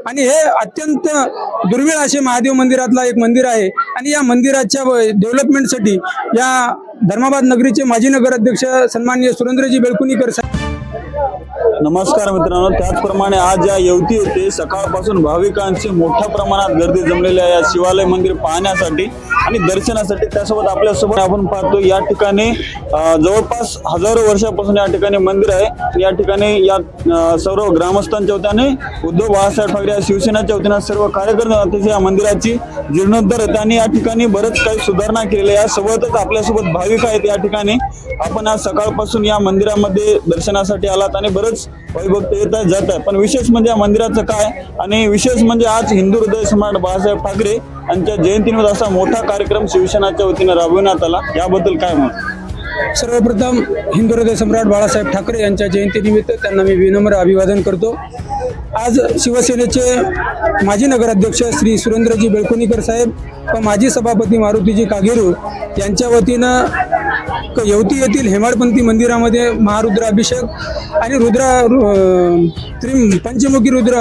आणि हे अत्यंत दुर्मिळ असे महादेव मंदिरातला एक मंदिर आहे। आणि या मंदिराच्या डेव्हलपमेंटसाठी या धर्माबाद नगरीचे माजी नगराध्यक्ष सन्माननीय सुरेंद्रजी बेळकुणीकर साहेब। नमस्कार मित्रांनो, त्याचप्रमाणे आज या येवती येथे सकाळपासून भाविकांची मोठ्या प्रमाणात गर्दी जमलेली आहे या शिवालय मंदिर पाहण्यासाठी आणि दर्शनासाठी। त्यासोबत आपल्यासोबत आपण पाहतो या ठिकाणी जवळपास हजारो वर्षापासून या ठिकाणी मंदिर आहे। या ठिकाणी या सर्व ग्रामस्थांच्या वतीने उद्धव बाळासाहेब ठाकरे या शिवसेनेच्या वतीने सर्व कार्यकर्ते या मंदिराची जीर्णोद्धार होते आणि या ठिकाणी बरेच काही सुधारणा केलेल्या आहे। सोबतच आपल्यासोबत भाविक आहेत या ठिकाणी। आपण आज सकाळपासून या मंदिरामध्ये दर्शनासाठी आलात आणि बरेच भक्त येत आहेत जात आहेत, पण विशेष म्हणजे या मंदिराचं काय आणि विशेष म्हणजे आज हिंदू हृदय सम्राट बाळासाहेब ठाकरे यांच्या जयंतीनिमित्त असा मोठा कार्यक्रम शिवसेनेच्या वतीने राबविण्यात आला, याबद्दल काय मत? सर्वप्रथम हिंदू हृदय सम्राट बाळासाहेब ठाकरे यांच्या जयंतीनिमित्त त्यांना मी विनम्र अभिवादन करतो। आज शिवसेनेचे माजी नगराध्यक्ष श्री सुरेंद्रजी बेळकुणीकर साहेब व माजी सभापती मारुतीजी कागेरू यांच्या वतीनं येवती येथील हेमाडपंथी मंदिरामध्ये महारुद्राभिषेक आणि पंचमुखी रुद्र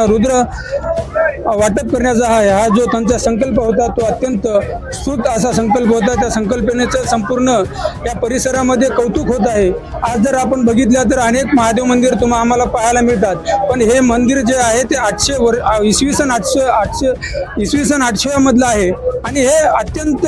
वाटप करण्याचा हा जो त्यांचा संकल्प होता तो अत्यंत स्तुत असा संकल्प होता। त्या संकल्पनेचं संपूर्ण या परिसरामध्ये कौतुक होत आहे। आज जर आपण बघितलं तर अनेक महादेव मंदिर आम्हाला पाहायला मिळतात, पण हे मंदिर जे आहे ते इसवी सन 800 मधलं आहे आणि हे अत्यंत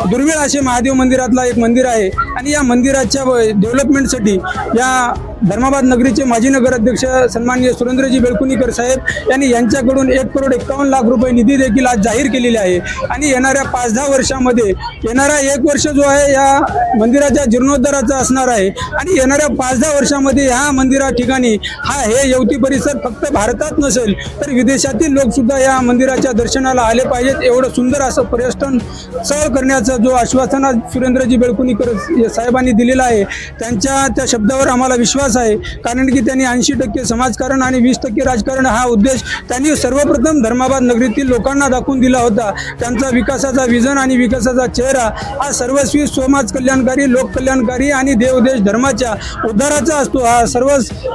दुर्मिळ असे महादेव मंदिरातला एक मंदिर आहे। आणि या मंदिराच्या डेव्हलपमेंटसाठी या धर्माबाद नगरीचे माजी नगराध्यक्ष सन्माननीय सुरेंद्रजी बेळकुणीकर साहेब यांनी यांच्याकडून 1,51,00,000 रुपये निधी देखील आज जाहीर केलेली आहे। आणि येणाऱ्या 5-10 वर्षामध्ये येणारा 1 वर्ष जो आहे या मंदिराच्या जीर्णोद्धाराचा असणार आहे आणि येणाऱ्या 5-10 वर्षामध्ये ह्या मंदिरा ठिकाणी हे येवती परिसर फक्त भारतात नसेल तर विदेशातील लोक सुद्धा या मंदिराच्या दर्शनाला आले पाहिजेत। एवढं सुंदर असं पर्यटन स्थळ करण्याचा जो आश्वासन आज सुरेंद्रजी बेळकुणीकर साहेबांनी दिलेला आहे त्यांच्या त्या शब्दावर आम्हाला विश्वास आहे। कारण की त्यांनी 80% समाजकारण आणि 20% राजकारण हा उद्देश त्यांनी सर्वप्रथम धर्माबाद नगरीतील लोकांना दाखवून दिला होता। त्यांचा विकासाचा विजन आणि विकासाचा चेहरा हा सर्वस्वी समाज कल्याणकारी, लोक कल्याणकारी आणि देवदेश धर्माच्या उद्धाराचा असतो। हा सर्व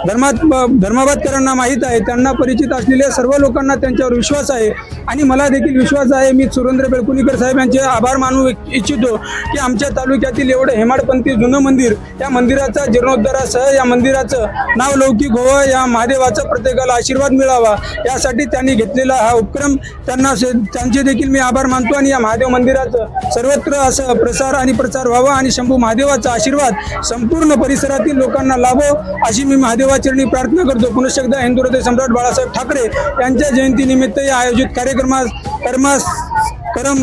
धर्माबादकरांना माहीत आहे, त्यांना परिचित असलेल्या सर्व लोकांना त्यांच्यावर विश्वास आहे आणि मला देखील विश्वास आहे। मी सुरेंद्र बेळकुणीकर साहेब यांचे आभार मानू इच्छितो की आमच्या तालुक्यातील एवढं हेमाडपंथी जुनं मंदिर या मंदिराचा जीर्णोद्धारासह या मंदिराचं नाव लौकिक व्हावं, या महादेवाचा प्रत्येकाला आशीर्वाद मिळावा यासाठी त्यांनी घेतलेला हा उपक्रम त्यांचे देखील मी आभार मानतो। आणि या महादेव मंदिराचं सर्वत्र असं प्रचार व्हावा आणि शंभू महादेवाचा आशीर्वाद संपूर्ण परिसरातील लोकांना लाभो अशी मी महादेवाचरणी प्रार्थना करतो। पुनश्च एकदा हिंदू हृदय सम्राट बाळासाहेब ठाकरे यांच्या जयंतीनिमित्त या आयोजित कार्यक्रम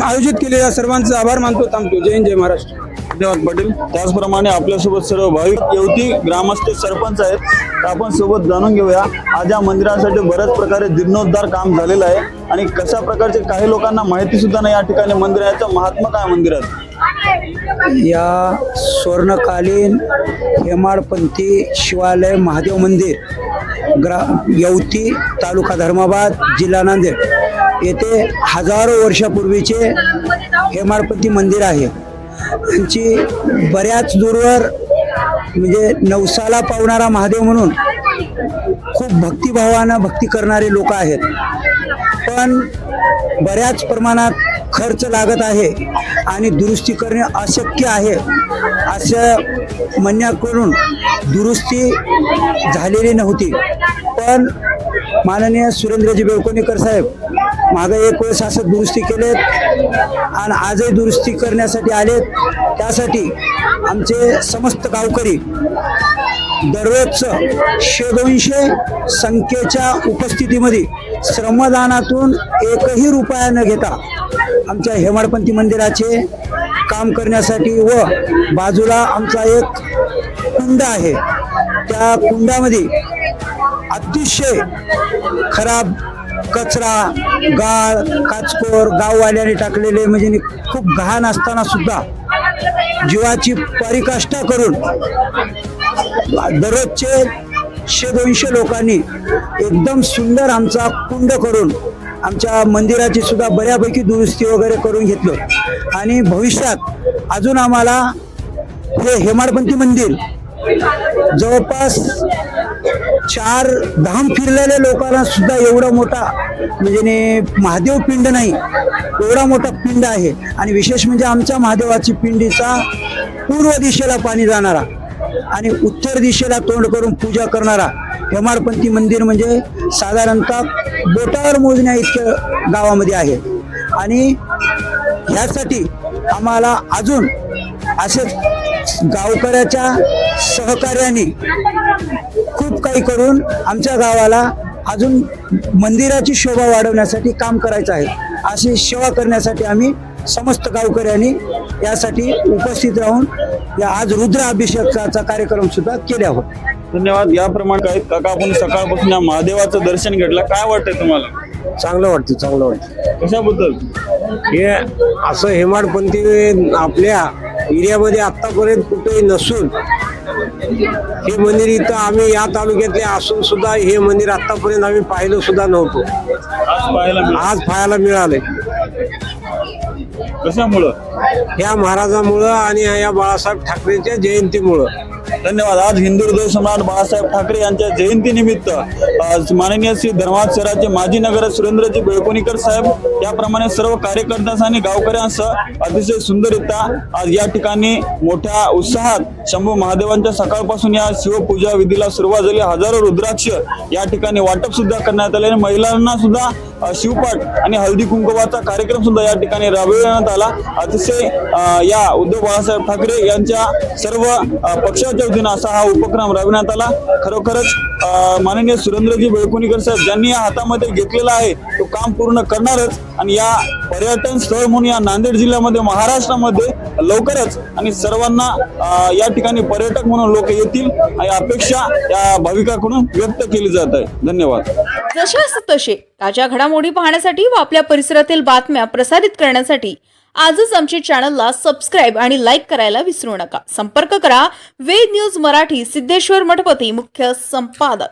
आयोजित केलेल्या सर्वांचा आभार मानतो। थांबतो। जय हिंद, जय महाराष्ट्र। धन्यवाद पाटील। त्याचप्रमाणे आपल्यासोबत सर्व भाविक येवती ग्रामस्थ सरपंच आहेत, तर आपण सोबत जाणून घेऊया आज या मंदिरासाठी बऱ्याच प्रकारे जीर्णोद्धार काम झालेलं आहे आणि कशा प्रकारचे काही लोकांना माहिती सुद्धा नाही या ठिकाणी मंदिराचं महात्मा काय मंदिराचं। या स्वर्णकालीन हेमाडपंथी शिवालय महादेव मंदिर येवती तालुका धर्माबाद जिल्हा नांदेड येथे हजारो वर्षापूर्वीचे हेमाडपंथी मंदिर आहे। त्यांची बऱ्याच दूरवर म्हणजे नवसाला पावणारा महादेव म्हणून खूप भक्तिभावानं भक्ती करणारे लोक आहेत, पण बऱ्याच प्रमाणात खर्च लागत आहे आणि दुरुस्ती करणे अशक्य आहे असं म्हणण्याकडून दुरुस्ती झालेली नव्हती। पण माननीय सुरेंद्रजी बेळकुणीकर साहेब मागे एक वेळेस असं दुरुस्ती केलेत आणि आजही दुरुस्ती करण्यासाठी आलेत। त्यासाठी आमचे समस्त गावकरी दररोजचं 100-200 संख्येच्या उपस्थितीमध्ये श्रमदानातून 1ही रुपया न घेता आमच्या हेमाडपंथी मंदिराचे काम करण्यासाठी व बाजूला आमचा एक कुंड आहे, त्या कुंडामध्ये अतिशय खराब कचरा, गाळ, काचकोर गाववाल्याने टाकलेले म्हणजे खूप घाण असताना सुद्धा जीवाची परिकाष्ठा करून दररोजचे 100-200 लोकांनी एकदम सुंदर आमचा कुंड करून आमच्या मंदिराची सुद्धा बऱ्यापैकी दुरुस्ती वगैरे करून घेतलं आणि भविष्यात अजून आम्हाला हे हेमाडपंथी मंदिर जवळपास 4 धाम फिरलेल्या लोकांना सुद्धा एवढा मोठा म्हणजे महादेव पिंड नाही, एवढा मोठा पिंड आहे. आणि विशेष म्हणजे आमच्या महादेवाची पिंडीचा पूर्व दिशेला पाणी जाणारा आणि उत्तर दिशेला तोंड करून पूजा करणारा हेमाडपंथी मंदिर म्हणजे साधारणतः बोटावर मोजण्या इतक्या गावामध्ये आहे. आणि ह्यासाठी आम्हाला अजून असेच गावकऱ्याच्या सहकार्याने खूप काही करून आमच्या गावाला अजून मंदिराची शोभा वाढवण्यासाठी काम करायचं आहे. अशी सेवा करण्यासाठी आम्ही समस्त गावकऱ्यांनी यासाठी उपस्थित राहून या आज रुद्र अभिषेकाचा कार्यक्रम सुद्धा केले आहोत. धन्यवाद. याप्रमाणे काही काका आपण सकाळपासून या महादेवाचं दर्शन घेतलं, काय वाटतंय तुम्हाला? चांगलं वाटतं. कशाबद्दल? हे असं हेमाडपंथी आपल्या एरियामध्ये आतापर्यंत कुठेही नसून हे मंदिर इथं आम्ही या तालुक्यातले असून सुद्धा हे मंदिर आतापर्यंत आम्ही पाहिलं सुद्धा नव्हतो. आज पाहायला मिळालंय. कशामुळं? या महाराजामुळं आणि या बाळासाहेब ठाकरेंच्या जयंतीमुळं. धन्यवाद. आज हिंदू हृदय सम्राट बाळासाहेब ठाकरे यांच्या जयंतीनिमित्त माननीय श्री धर्माज शहराचे माजी नगराध्यक्ष सुरेंद्रजी बेळकोणीकर साहेब याप्रमाणे सर्व कार्यकर्त्यांसह आणि गावकऱ्यांसह अतिशय सुंदररित्या आज या ठिकाणी मोठ्या उत्साहात शंभू महादेवांच्या सकाळपासून या शिवपूजा विधीला सुरुवात झाली. हजारो रुद्राक्ष या ठिकाणी वाटप सुद्धा करण्यात आले आणि महिलांना सुद्धा शिवपाठ आणि हळदी कुंकवाचा कार्यक्रम सुद्धा या ठिकाणी राबविण्यात आला. अतिशय या उद्धव बाळासाहेब ठाकरे यांच्या सर्व पक्षाच्या वतीने असा हा उपक्रम राबविण्यात आला. खरोखरच माननीय सुरेंद्रजी बेळकोणीकर साहेब ज्यांनी या हातामध्ये घेतलेला आहे तो काम पूर्ण करणारच. आणि या पर्यटन स्थळ म्हणून या नांदेड जिल्ह्यामध्ये महाराष्ट्रामध्ये लवकरच आणि सर्वांना या ठिकाणी पर्यटक म्हणून लोक येतील आणि अपेक्षा या भाविकांकडून व्यक्त केली जात आहे. धन्यवाद. जशास तसे ताज्या घडामोडी पाहण्यासाठी व आपल्या परिसरातील बातम्या प्रसारित करण्यासाठी आजच आमच्या चॅनलला सबस्क्राईब आणि लाईक करायला विसरू नका. संपर्क करा वेद न्यूज मराठी, सिद्धेश्वर मठपती, मुख्य संपादक.